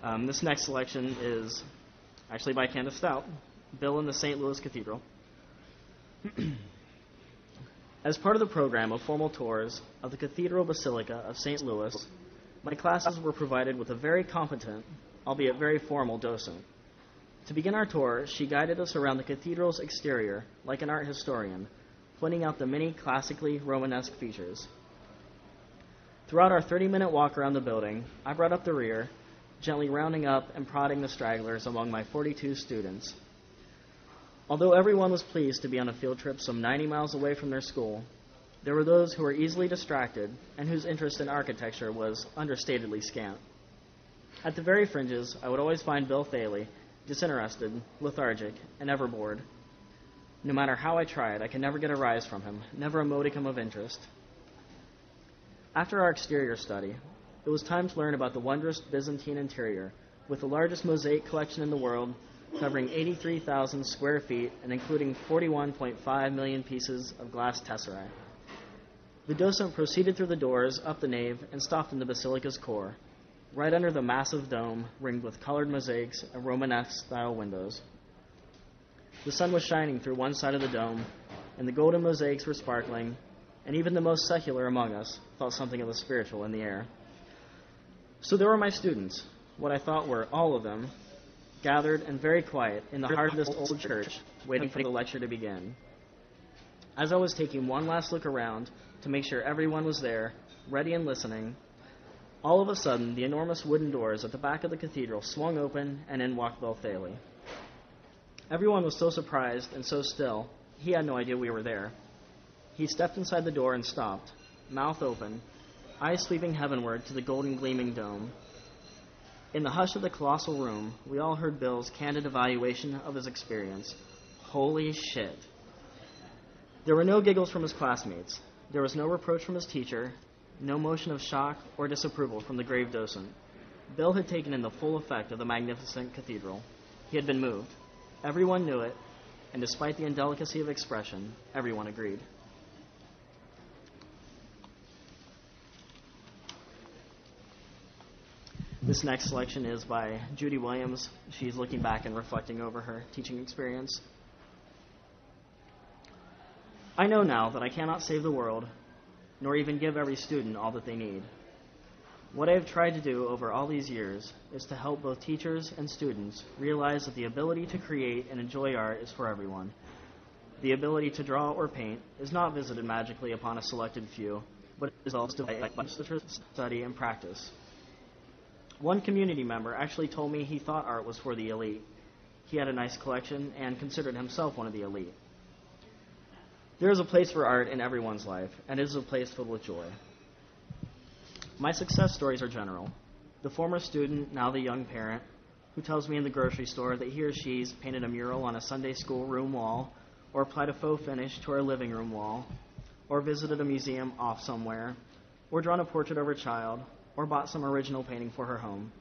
This next selection is actually by Candace Stout, Bill in the St. Louis Cathedral. As part of the program of formal tours of the Cathedral Basilica of St. Louis, my classes were provided with a very competent, albeit very formal, docent. To begin our tour, she guided us around the cathedral's exterior like an art historian, pointing out the many classically Romanesque features. Throughout our 30-minute walk around the building, I brought up the rear, gently rounding up and prodding the stragglers among my 42 students. Although everyone was pleased to be on a field trip some 90 miles away from their school, there were those who were easily distracted and whose interest in architecture was understatedly scant. At the very fringes, I would always find Bill Thaley, disinterested, lethargic, and ever bored. No matter how I tried, I could never get a rise from him, never a modicum of interest. After our exterior study, it was time to learn about the wondrous Byzantine interior, with the largest mosaic collection in the world, covering 83,000 square feet and including 41.5 million pieces of glass tesserae. The docent proceeded through the doors, up the nave, and stopped in the basilica's core, right under the massive dome ringed with colored mosaics and Romanesque-style windows. The sun was shining through one side of the dome, and the golden mosaics were sparkling, and even the most secular among us felt something of the spiritual in the air. So there were my students, what I thought were all of them, gathered and very quiet in the heart of this old church, waiting for the lecture to begin. As I was taking one last look around to make sure everyone was there, ready and listening, all of a sudden the enormous wooden doors at the back of the cathedral swung open and in walked Bill Thaley. Everyone was so surprised and so still, he had no idea we were there. He stepped inside the door and stopped, mouth open, eyes sweeping heavenward to the golden gleaming dome. In the hush of the colossal room, we all heard Bill's candid evaluation of his experience. Holy shit. There were no giggles from his classmates. There was no reproach from his teacher, no motion of shock or disapproval from the grave docent. Bill had taken in the full effect of the magnificent cathedral. He had been moved. Everyone knew it, and despite the indelicacy of expression, everyone agreed. This next selection is by Judy Williams. She's looking back and reflecting over her teaching experience. I know now that I cannot save the world, nor even give every student all that they need. What I have tried to do over all these years is to help both teachers and students realize that the ability to create and enjoy art is for everyone. The ability to draw or paint is not visited magically upon a selected few, but is also by study and practice. One community member actually told me he thought art was for the elite. He had a nice collection and considered himself one of the elite. There is a place for art in everyone's life, and it is a place filled with joy. My success stories are general. The former student, now the young parent, who tells me in the grocery store that he or she's painted a mural on a Sunday school room wall, or applied a faux finish to our living room wall, or visited a museum off somewhere, or drawn a portrait of her child, or bought some original painting for her home.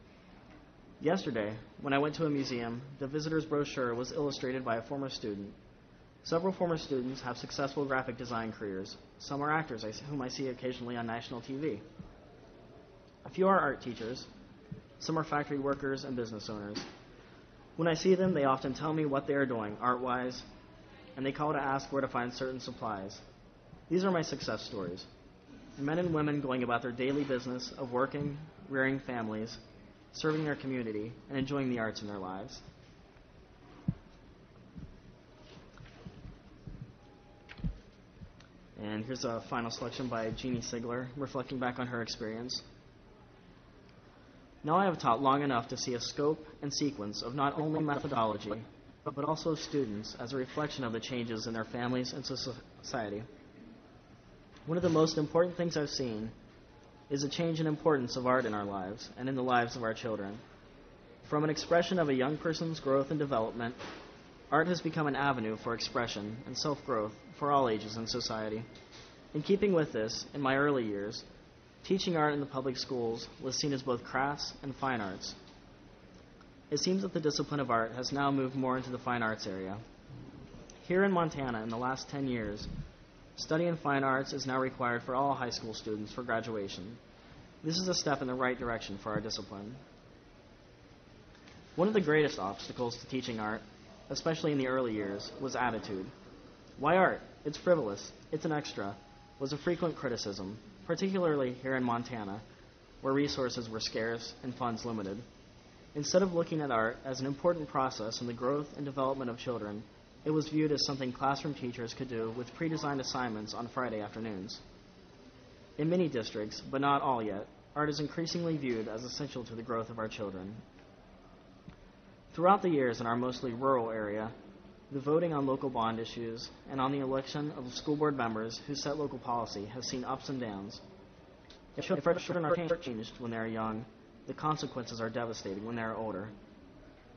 Yesterday, when I went to a museum, the visitor's brochure was illustrated by a former student. Several former students have successful graphic design careers. Some are actors whom I see occasionally on national TV. A few are art teachers. Some are factory workers and business owners. When I see them, they often tell me what they are doing art-wise, and they call to ask where to find certain supplies. These are my success stories. Men and women going about their daily business of working, rearing families, serving their community, and enjoying the arts in their lives. And here's a final selection by Jeannie Sigler, reflecting back on her experience. Now I have taught long enough to see a scope and sequence of not only methodology, but also students as a reflection of the changes in their families and society. One of the most important things I've seen is a change in importance of art in our lives and in the lives of our children. From an expression of a young person's growth and development, art has become an avenue for expression and self-growth for all ages in society. In keeping with this, in my early years, teaching art in the public schools was seen as both crafts and fine arts. It seems that the discipline of art has now moved more into the fine arts area. Here in Montana, in the last 10 years, study in fine arts is now required for all high school students for graduation. This is a step in the right direction for our discipline. One of the greatest obstacles to teaching art, especially in the early years, was attitude. Why art? It's frivolous. It's an extra, was a frequent criticism, particularly here in Montana, where resources were scarce and funds limited. Instead of looking at art as an important process in the growth and development of children, it was viewed as something classroom teachers could do with pre-designed assignments on Friday afternoons. In many districts, but not all yet, art is increasingly viewed as essential to the growth of our children. Throughout the years in our mostly rural area, the voting on local bond issues and on the election of school board members who set local policy has seen ups and downs. If our children are changed when they are young, the consequences are devastating when they are older.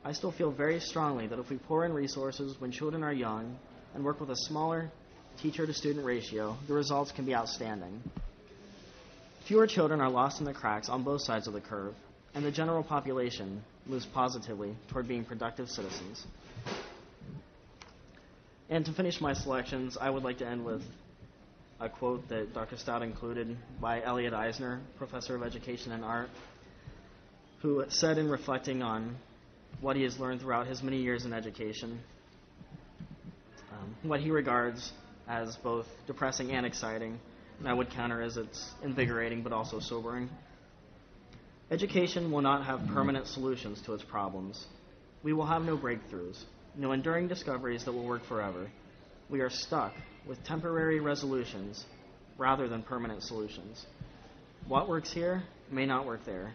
I still feel very strongly that if we pour in resources when children are young and work with a smaller teacher-to-student ratio, the results can be outstanding. Fewer children are lost in the cracks on both sides of the curve, and the general population moves positively toward being productive citizens. And to finish my selections, I would like to end with a quote that Dr. Stout included by Elliot Eisner, professor of education and art, who said in reflecting on what he has learned throughout his many years in education, what he regards as both depressing and exciting, and I would counter as it's invigorating but also sobering. Education will not have permanent solutions to its problems. We will have no breakthroughs, no enduring discoveries that will work forever. We are stuck with temporary resolutions rather than permanent solutions. What works here may not work there.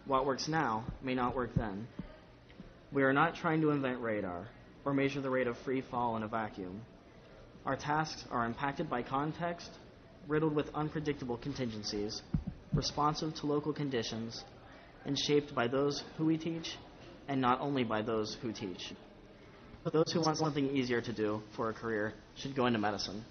What works now may not work then. We are not trying to invent radar or measure the rate of free fall in a vacuum. Our tasks are impacted by context, riddled with unpredictable contingencies, responsive to local conditions, and shaped by those who we teach, and not only by those who teach. Those who want something easier to do for a career should go into medicine.